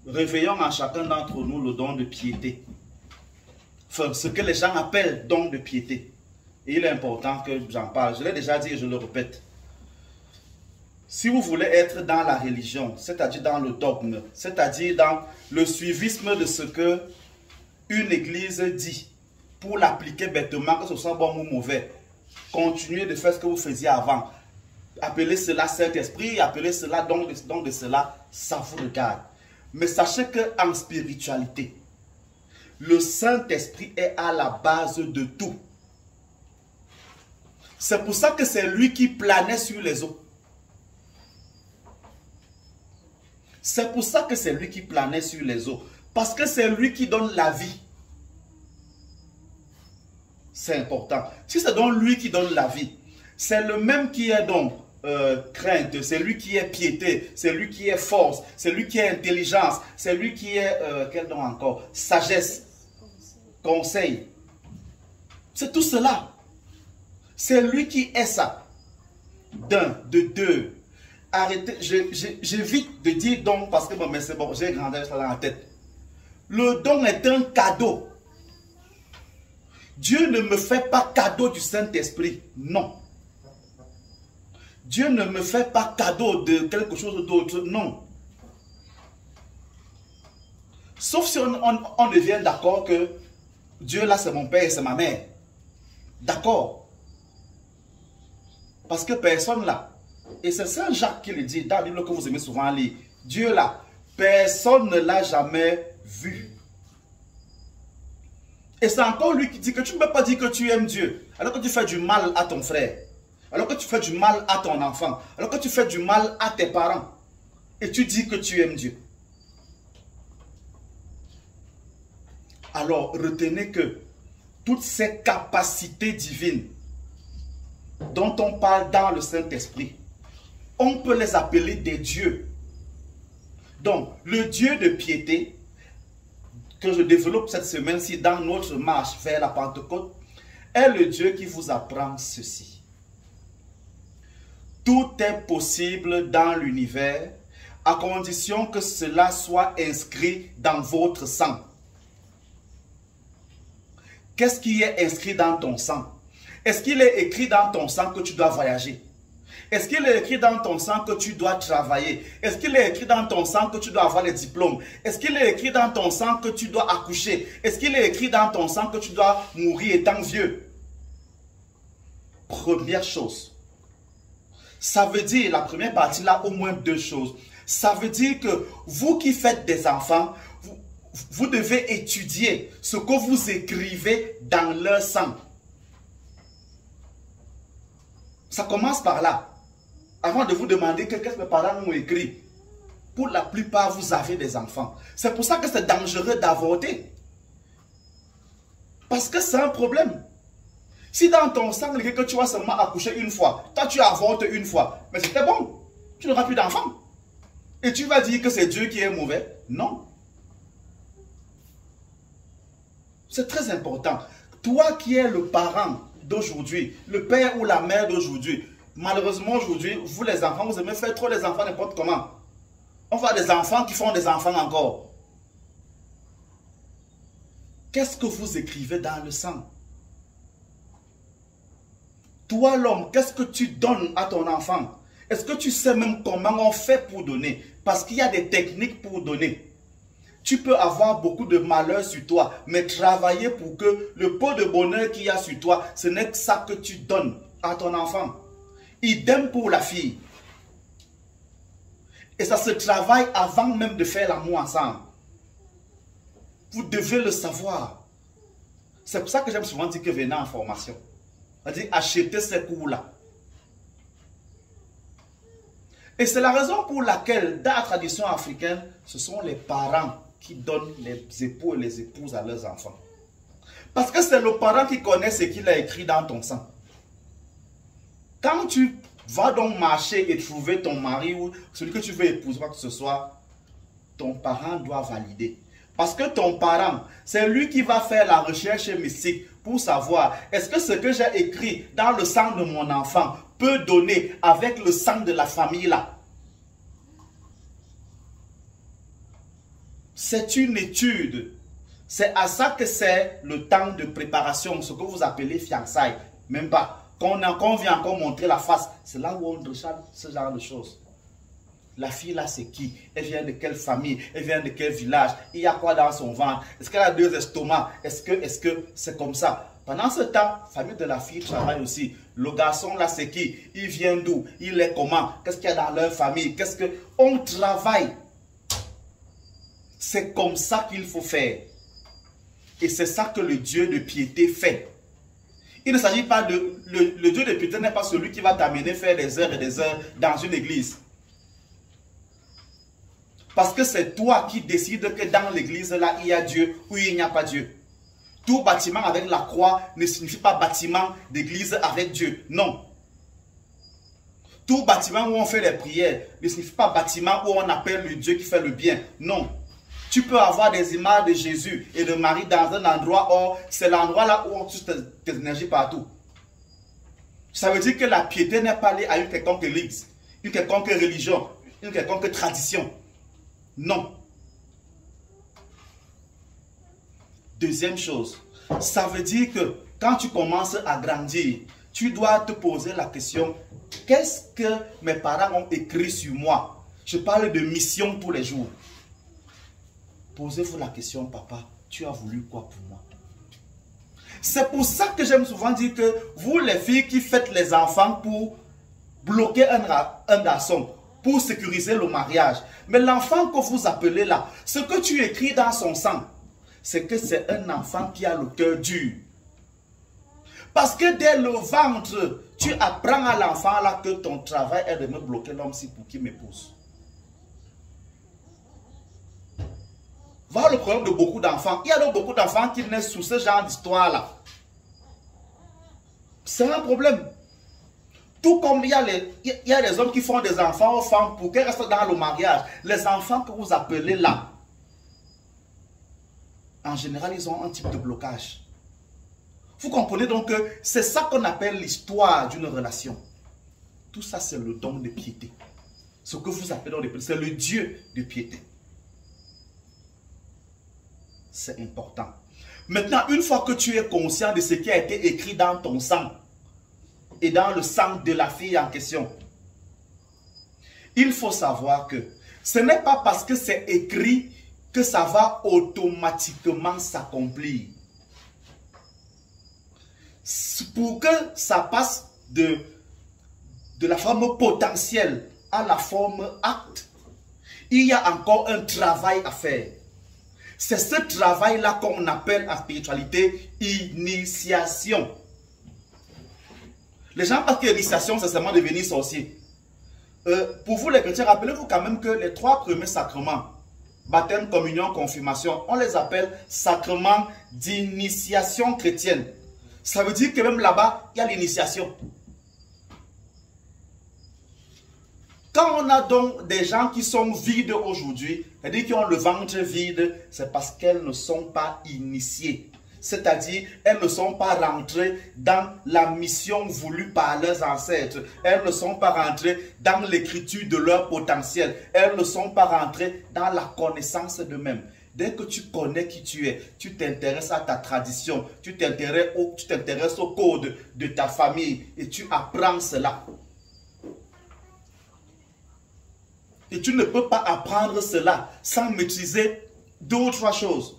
réveillons en chacun d'entre nous le don de piété. Enfin, ce que les gens appellent don de piété. Et il est important que j'en parle. Je l'ai déjà dit et je le répète. Si vous voulez être dans la religion, c'est-à-dire dans le dogme, c'est-à-dire dans le suivisme de ce que une église dit, pour l'appliquer bêtement, que ce soit bon ou mauvais, continuez de faire ce que vous faisiez avant. Appelez cela Saint-Esprit, appelez cela don de cela, ça vous regarde. Mais sachez qu'en spiritualité, le Saint-Esprit est à la base de tout. C'est pour ça que c'est lui qui planait sur les eaux. C'est pour ça que c'est lui qui planait sur les eaux. Parce que c'est lui qui donne la vie. C'est important. Si c'est donc lui qui donne la vie, c'est le même qui est donc crainte, c'est lui qui est piété, c'est lui qui est force, c'est lui qui est intelligence, c'est lui qui est, quel don encore? Sagesse, conseil. C'est tout cela. C'est lui qui est ça. D'un, de deux. Arrêtez, j'évite de dire don parce que bon, mais c'est bon, j'ai grandi ça dans la tête. Le don est un cadeau. Dieu ne me fait pas cadeau du Saint-Esprit. Non. Dieu ne me fait pas cadeau de quelque chose d'autre. Non. Sauf si on devient d'accord que Dieu là c'est mon père et c'est ma mère. D'accord. Parce que personne là, et c'est Saint Jacques qui le dit dans la Bible que vous aimez souvent lire, Dieu là, personne ne l'a jamais vu. Et c'est encore lui qui dit que tu ne peux pas dire que tu aimes Dieu, alors que tu fais du mal à ton frère, alors que tu fais du mal à ton enfant, alors que tu fais du mal à tes parents, et tu dis que tu aimes Dieu. Alors retenez que toutes ces capacités divines dont on parle dans le Saint-Esprit, on peut les appeler des dieux. Donc, le Dieu de piété, que je développe cette semaine-ci dans notre marche vers la Pentecôte, est le Dieu qui vous apprend ceci. Tout est possible dans l'univers, à condition que cela soit inscrit dans votre sang. Qu'est-ce qui est inscrit dans ton sang? Est-ce qu'il est écrit dans ton sang que tu dois voyager? Est-ce qu'il est écrit dans ton sang que tu dois travailler? Est-ce qu'il est écrit dans ton sang que tu dois avoir les diplômes? Est-ce qu'il est écrit dans ton sang que tu dois accoucher? Est-ce qu'il est écrit dans ton sang que tu dois mourir étant vieux? Première chose. Ça veut dire, la première partie là, au moins deux choses. Ça veut dire que vous qui faites des enfants, vous devez étudier ce que vous écrivez dans leur sang. Ça commence par là. Avant de vous demander qu'est-ce que mes parents m'ont écrit. Pour la plupart, vous avez des enfants. C'est pour ça que c'est dangereux d'avorter. Parce que c'est un problème. Si dans ton sang, que tu vas seulement accoucher une fois, toi tu avortes une fois, mais c'était bon. Tu n'auras plus d'enfants. Et tu vas dire que c'est Dieu qui est mauvais? Non. C'est très important. Toi qui es le parent d'aujourd'hui, le père ou la mère d'aujourd'hui, malheureusement aujourd'hui, vous les enfants, vous aimez faire trop les enfants n'importe comment. On voit des enfants qui font des enfants encore. Qu'est-ce que vous écrivez dans le sang? Toi l'homme, qu'est-ce que tu donnes à ton enfant? Est-ce que tu sais même comment on fait pour donner? Parce qu'il y a des techniques pour donner. Tu peux avoir beaucoup de malheur sur toi, mais travailler pour que le peu de bonheur qu'il y a sur toi, ce n'est que ça que tu donnes à ton enfant. Idem pour la fille. Et ça se travaille avant même de faire l'amour ensemble. Vous devez le savoir. C'est pour ça que j'aime souvent dire que venez en formation. C'est-à-dire acheter ces cours-là. Et c'est la raison pour laquelle, dans la tradition africaine, ce sont les parents qui donnent les époux et les épouses à leurs enfants. Parce que c'est le parent qui connaît ce qu'il a écrit dans ton sang. Quand tu vas donc marcher et trouver ton mari ou celui que tu veux épouser, quoi que ce soit, ton parent doit valider. Parce que ton parent, c'est lui qui va faire la recherche mystique pour savoir est-ce que ce que j'ai écrit dans le sang de mon enfant peut donner avec le sang de la famille là. C'est une étude. C'est à ça que c'est le temps de préparation, ce que vous appelez fiançailles. Même pas. Quand on vient encore montrer la face, c'est là où on recherche ce genre de choses. La fille là, c'est qui? Elle vient de quelle famille? Elle vient de quel village? Il y a quoi dans son ventre? Est-ce qu'elle a 2 estomacs? Est-ce que c'est comme ça? Pendant ce temps, la famille de la fille travaille aussi. Le garçon là, c'est qui? Il vient d'où? Il est comment? Qu'est-ce qu'il y a dans leur famille? On travaille. C'est comme ça qu'il faut faire. Et c'est ça que le Dieu de piété fait. Il ne s'agit pas de... Le Dieu de piété n'est pas celui qui va t'amener faire des heures et des heures dans une église. Parce que c'est toi qui décides que dans l'église là, il y a Dieu ou il n'y a pas Dieu. Tout bâtiment avec la croix ne signifie pas bâtiment d'église avec Dieu. Non. Tout bâtiment où on fait les prières ne signifie pas bâtiment où on appelle le Dieu qui fait le bien. Non. Tu peux avoir des images de Jésus et de Marie dans un endroit, or c'est l'endroit là où on touche tes énergies partout. Ça veut dire que la piété n'est pas liée à une quelconque église, une quelconque religion, une quelconque tradition. Non. Deuxième chose, ça veut dire que quand tu commences à grandir, tu dois te poser la question, qu'est-ce que mes parents ont écrit sur moi? Je parle de mission tous les jours. Posez-vous la question, papa, tu as voulu quoi pour moi? C'est pour ça que j'aime souvent dire que vous les filles qui faites les enfants pour bloquer un garçon, pour sécuriser le mariage. Mais l'enfant que vous appelez là, ce que tu écris dans son sang, c'est que c'est un enfant qui a le cœur dur. Parce que dès le ventre, tu apprends à l'enfant là que ton travail est de me bloquer l'homme-ci pour qu'il m'épouse. Voilà le problème de beaucoup d'enfants. Il y a donc beaucoup d'enfants qui naissent sous ce genre d'histoire-là. C'est un problème. Tout comme il y a les hommes qui font des enfants aux femmes pour qu'elles restent dans le mariage. Les enfants que vous appelez là, en général, ils ont un type de blocage. Vous comprenez donc que c'est ça qu'on appelle l'histoire d'une relation. Tout ça, c'est le don de piété. Ce que vous appelez don de piété, c'est le Dieu de piété. C'est important. Maintenant, une fois que tu es conscient de ce qui a été écrit dans ton sang et dans le sang de la fille en question, il faut savoir que ce n'est pas parce que c'est écrit que ça va automatiquement s'accomplir. Pour que ça passe de la forme potentielle à la forme acte, il y a encore un travail à faire. C'est ce travail-là qu'on appelle en spiritualité initiation. Les gens pensent que l'initiation, c'est seulement devenir sorcier. Pour vous les chrétiens, rappelez-vous quand même que les 3 premiers sacrements, baptême, communion, confirmation, on les appelle sacrements d'initiation chrétienne. Ça veut dire que même là-bas, il y a l'initiation. Quand on a donc des gens qui sont vides aujourd'hui, c'est-à-dire qui ont le ventre vide, c'est parce qu'elles ne sont pas initiées. C'est-à-dire, elles ne sont pas rentrées dans la mission voulue par leurs ancêtres. Elles ne sont pas rentrées dans l'écriture de leur potentiel. Elles ne sont pas rentrées dans la connaissance d'eux-mêmes. Dès que tu connais qui tu es, tu t'intéresses à ta tradition, tu t'intéresses au code de ta famille et tu apprends cela. Et tu ne peux pas apprendre cela sans maîtriser 2 ou 3 choses.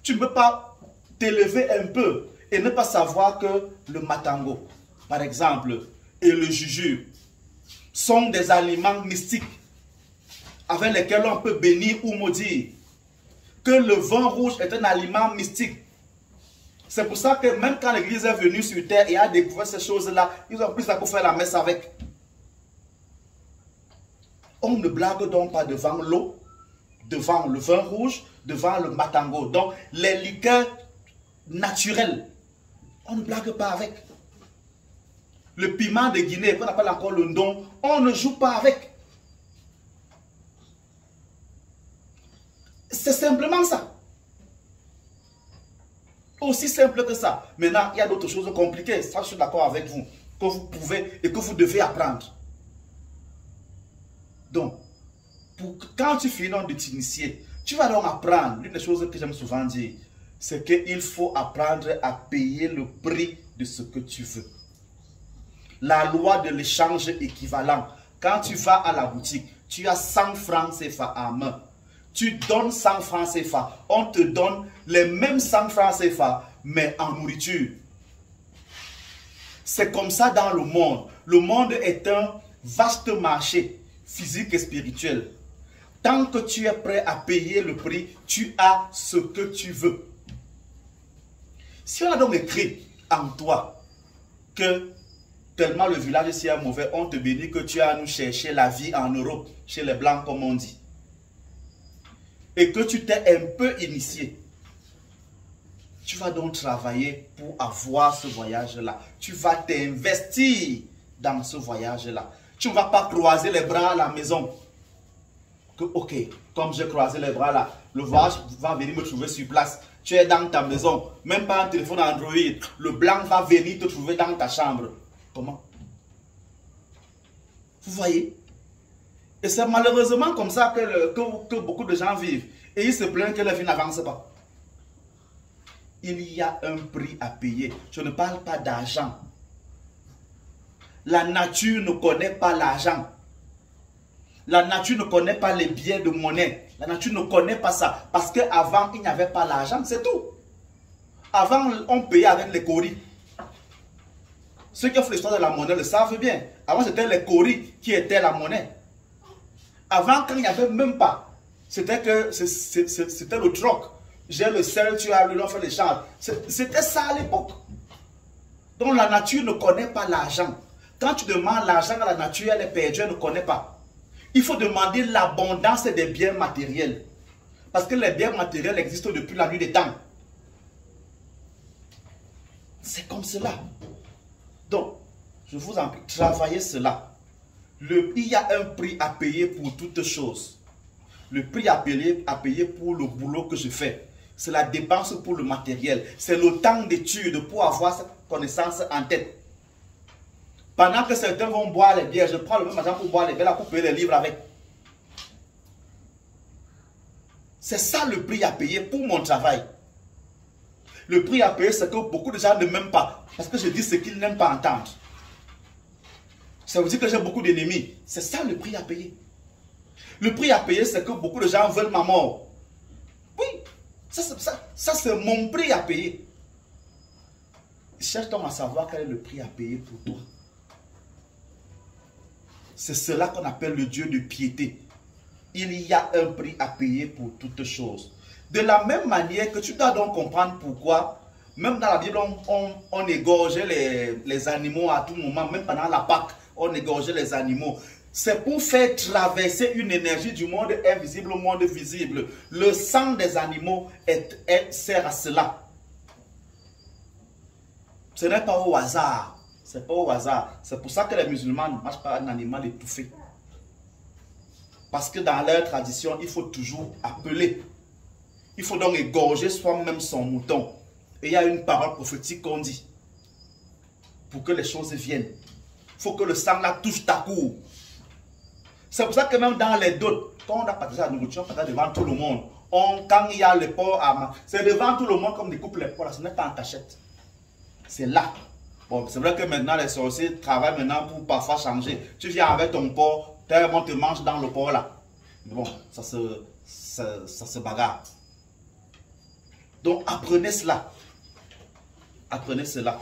Tu ne peux pas t'élever un peu et ne pas savoir que le matango, par exemple, et le juju sont des aliments mystiques avec lesquels on peut bénir ou maudire. Que le vin rouge est un aliment mystique. C'est pour ça que même quand l'Église est venue sur terre et a découvert ces choses-là, ils ont pris ça pour faire la messe avec. On ne blague donc pas devant l'eau, devant le vin rouge, devant le matango. Donc, les liqueurs naturelles, on ne blague pas avec. Le piment de Guinée, qu'on appelle encore le ndon, on ne joue pas avec. C'est simplement ça. Aussi simple que ça. Maintenant, il y a d'autres choses compliquées. Ça, je suis d'accord avec vous. Que vous pouvez et que vous devez apprendre. Donc, quand tu finis de t'initier, Tu vas donc apprendre, l'une des choses que j'aime souvent dire, c'est qu'il faut apprendre à payer le prix de ce que tu veux. La loi de l'échange équivalent. Quand tu vas à la boutique, tu as 100 francs CFA à main. Tu donnes 100 francs CFA. On te donne les mêmes 100 francs CFA, mais en nourriture. C'est comme ça dans le monde. Le monde est un vaste marché physique et spirituel. Tant que tu es prêt à payer le prix, tu as ce que tu veux. Si on a donc écrit en toi que tellement le village ici est mauvais, on te bénit que tu as à nous chercher la vie en Europe, chez les Blancs comme on dit, et que tu t'es un peu initié, tu vas donc travailler pour avoir ce voyage-là. Tu vas t'investir dans ce voyage-là. Tu ne vas pas croiser les bras à la maison. Que, ok, comme j'ai croisé les bras là, le voyage va venir me trouver sur place. Tu es dans ta maison, même pas un téléphone Android. Le blanc va venir te trouver dans ta chambre. Comment? Vous voyez? Et c'est malheureusement comme ça que beaucoup de gens vivent. Et ils se plaignent que la vie n'avance pas. Il y a un prix à payer. Je ne parle pas d'argent. La nature ne connaît pas l'argent. La nature ne connaît pas les biens de monnaie. La nature ne connaît pas ça. Parce qu'avant, il n'y avait pas l'argent, c'est tout. Avant, on payait avec les coris. Ceux qui ont fait l'histoire de la monnaie le savent bien. Avant, c'était les coris qui étaient la monnaie. Avant, quand il n'y avait même pas, c'était le troc. J'ai le sel, tu as le fait l'échange. C'était ça à l'époque. Donc la nature ne connaît pas l'argent. Quand tu demandes l'argent à la nature, elle est perdue, elle ne connaît pas. Il faut demander l'abondance des biens matériels. Parce que les biens matériels existent depuis la nuit des temps. C'est comme cela. Donc, je vous en prie, travaillez cela. Il y a un prix à payer pour toutes choses. Le prix à payer pour le boulot que je fais. C'est la dépense pour le matériel. C'est le temps d'étude pour avoir cette connaissance en tête. Pendant que certains vont boire les bières, je prends le même argent pour boire les bières, pour payer les livres avec. C'est ça le prix à payer pour mon travail. Le prix à payer, c'est que beaucoup de gens ne m'aiment pas. Parce que je dis ce qu'ils n'aiment pas entendre. Ça veut dire que j'ai beaucoup d'ennemis. C'est ça le prix à payer. Le prix à payer, c'est que beaucoup de gens veulent ma mort. Oui, ça c'est mon prix à payer. Cherche donc à savoir quel est le prix à payer pour toi. C'est cela qu'on appelle le Dieu de piété. Il y a un prix à payer pour toutes choses. De la même manière que tu dois donc comprendre pourquoi, même dans la Bible, on égorgeait les animaux à tout moment, même pendant la Pâque, on égorgeait les animaux. C'est pour faire traverser une énergie du monde invisible au monde visible. Le sang des animaux sert à cela. Ce n'est pas au hasard. C'est pas au hasard. C'est pour ça que les musulmans ne mangent pas un animal étouffé. Parce que dans leur tradition, il faut toujours appeler. Il faut donc égorger soi-même son mouton. Et il y a une parole prophétique qu'on dit. Pour que les choses viennent. Il faut que le sang là touche ta cour. C'est pour ça que même dans les dots, quand on a partagé la nourriture, on partage devant tout le monde. Quand il y a le porc à main, c'est devant tout le monde comme des couples les porcs. Ce n'est pas en cachette. C'est là. Bon, c'est vrai que maintenant les sorciers travaillent maintenant pour parfois changer. Tu viens avec ton porc, tellement te mange dans le porc là. Mais bon, ça se bagarre. Donc apprenez cela. Apprenez cela.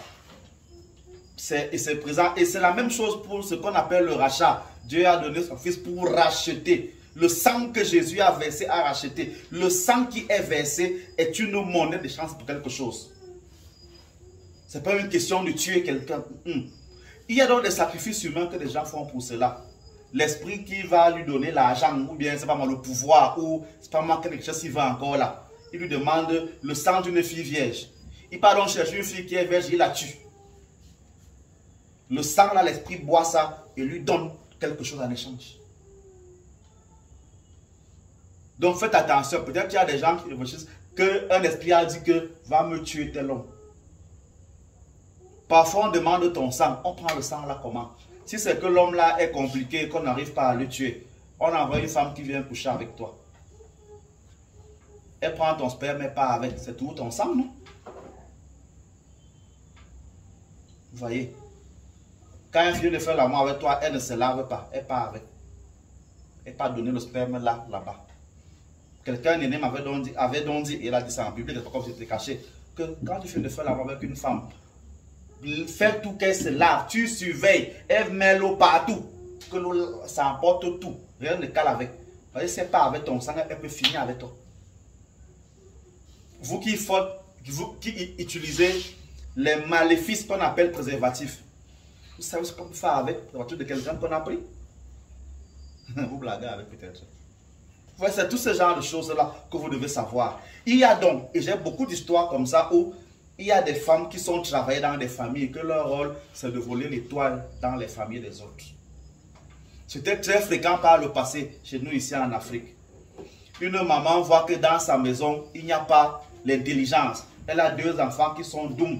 C'est présent. Et c'est la même chose pour ce qu'on appelle le rachat. Dieu a donné son fils pour racheter. Le sang que Jésus a versé a racheté. Le sang qui est versé est une monnaie de chance pour quelque chose. Ce n'est pas une question de tuer quelqu'un. Il y a donc des sacrifices humains que les gens font pour cela. L'esprit qui va lui donner l'argent, ou bien c'est pas moi le pouvoir, ou c'est pas moi quelque chose qui va encore là. Il lui demande le sang d'une fille vierge. Il part donc chercher une fille qui est vierge, il la tue. Le sang là, l'esprit boit ça et lui donne quelque chose en échange. Donc faites attention, peut-être qu'il y a des gens qui réfléchissent qu'un esprit a dit que va me tuer tel homme. Parfois on demande ton sang, on prend le sang là comment? Si c'est que l'homme là est compliqué, qu'on n'arrive pas à le tuer, on envoie une femme qui vient coucher avec toi. Elle prend ton sperme, elle part avec. C'est tout ton sang, non? Vous voyez? Quand elle finit de faire l'amour avec toi, elle ne se lave pas. Elle part avec. Elle part donner le sperme là-bas. Quelqu'un d'aîné avait donc dit, et il a dit ça en public, comme c'était caché, que quand tu finis de faire l'amour avec une femme, fais tout qu'elle se lave, tu surveilles, elle met l'eau partout, que l'eau, ça emporte tout, rien ne cale avec. Vous voyez, si elle part avec ton sang, elle peut finir avec toi. Vous qui utilisez les maléfices qu'on appelle préservatifs, vous savez ce qu'on peut faire avec la voiture de quelqu'un qu'on a pris? Vous blaguez avec peut-être. Ouais, c'est tout ce genre de choses-là que vous devez savoir. Il y a donc, et j'ai beaucoup d'histoires comme ça où il y a des femmes qui sont travaillées dans des familles et que leur rôle, c'est de voler l'étoile dans les familles des autres. C'était très fréquent par le passé chez nous ici en Afrique. Une maman voit que dans sa maison, il n'y a pas l'intelligence. Elle a 2 enfants qui sont doux.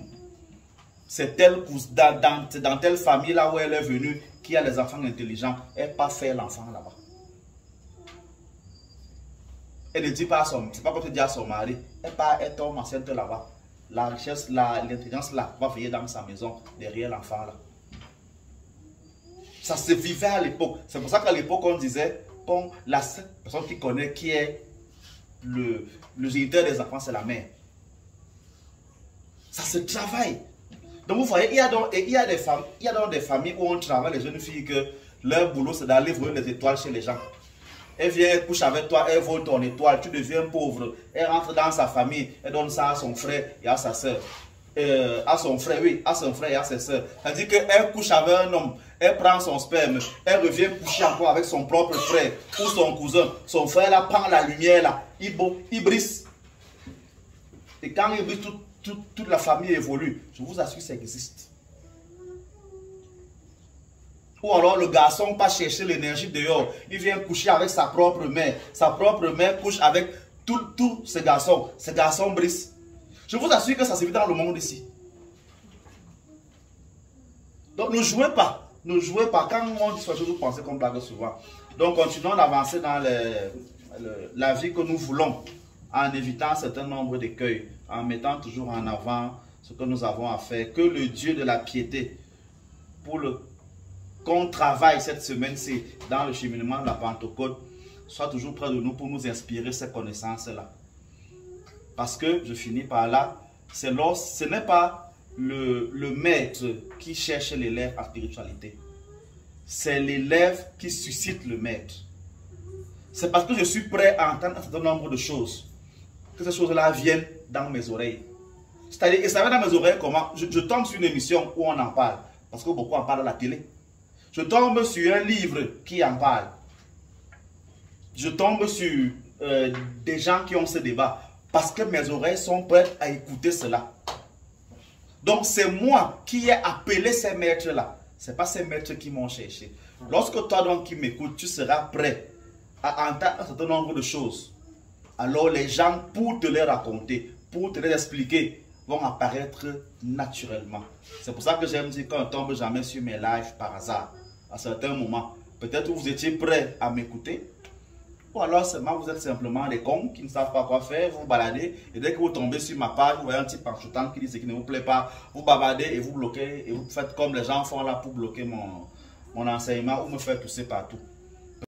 C'est dans telle famille là où elle est venue qui a les enfants intelligents. Elle part faire l'enfant là-bas. Elle ne dit pas à son, c'est pas comme tu dis à son mari. Elle tombe enceinte là-bas. La richesse, l'intelligence là va veiller dans sa maison derrière l'enfant là. Ça se vivait à l'époque. C'est pour ça qu'à l'époque on disait, bon, la seule personne qui connaît qui est le géniteur des enfants, c'est la mère. Ça se travaille. Donc vous voyez, il y a donc des familles où on travaille les jeunes filles que leur boulot c'est d'aller voler les étoiles chez les gens. Elle vient, elle couche avec toi, elle vole ton étoile, tu deviens pauvre. Elle rentre dans sa famille, elle donne ça à son frère et à sa soeur. À son frère, oui, à son frère et à ses soeurs. C'est-à-dire qu'elle couche avec un homme, elle prend son sperme, elle revient coucher encore avec son propre frère ou son cousin. Son frère là prend la lumière là, il brise. Et quand il brise, toute la famille évolue. Je vous assure que ça existe. Ou alors le garçon pas chercher l'énergie dehors. Il vient coucher avec sa propre mère. Sa propre mère couche avec tous ces garçons. Ces garçons brisent. Je vous assure que ça se vit dans le monde ici. Donc ne jouez pas. Ne jouez pas. Quand on dit quelque chose, vous pensez qu'on blague souvent. Donc continuons d'avancer dans la vie que nous voulons. En évitant un certain nombre d'écueils. En mettant toujours en avant ce que nous avons à faire. Que le Dieu de la piété, qu'on travaille cette semaine-ci dans le cheminement de la Pentecôte, soit toujours près de nous pour nous inspirer ces connaissances-là. Parce que, je finis par là, ce n'est pas le maître qui cherche l'élève en spiritualité. C'est l'élève qui suscite le maître. C'est parce que je suis prêt à entendre un certain nombre de choses que ces choses-là viennent dans mes oreilles. C'est-à-dire, et ça va dans mes oreilles comment? Je tombe sur une émission où on en parle, parce que beaucoup en parlent à la télé. Je tombe sur un livre qui en parle. Je tombe sur des gens qui ont ce débat, parce que mes oreilles sont prêtes à écouter cela. Donc c'est moi qui ai appelé ces maîtres-là. Ce n'est pas ces maîtres qui m'ont cherché. Lorsque toi donc qui m'écoutes, tu seras prêt à entendre un certain nombre de choses. Alors les gens, pour te les raconter, pour te les expliquer, vont apparaître naturellement. C'est pour ça que j'aime dire qu'on ne tombe jamais sur mes lives par hasard. À certains moments, peut-être vous étiez prêt à m'écouter, ou alors seulement vous êtes simplement des cons qui ne savent pas quoi faire, vous baladez, et dès que vous tombez sur ma page, vous voyez un type panchoutant qui dit ce qui ne vous plaît pas, vous bavardez et vous bloquez, et vous faites comme les gens font là pour bloquer mon enseignement ou me faire pousser partout.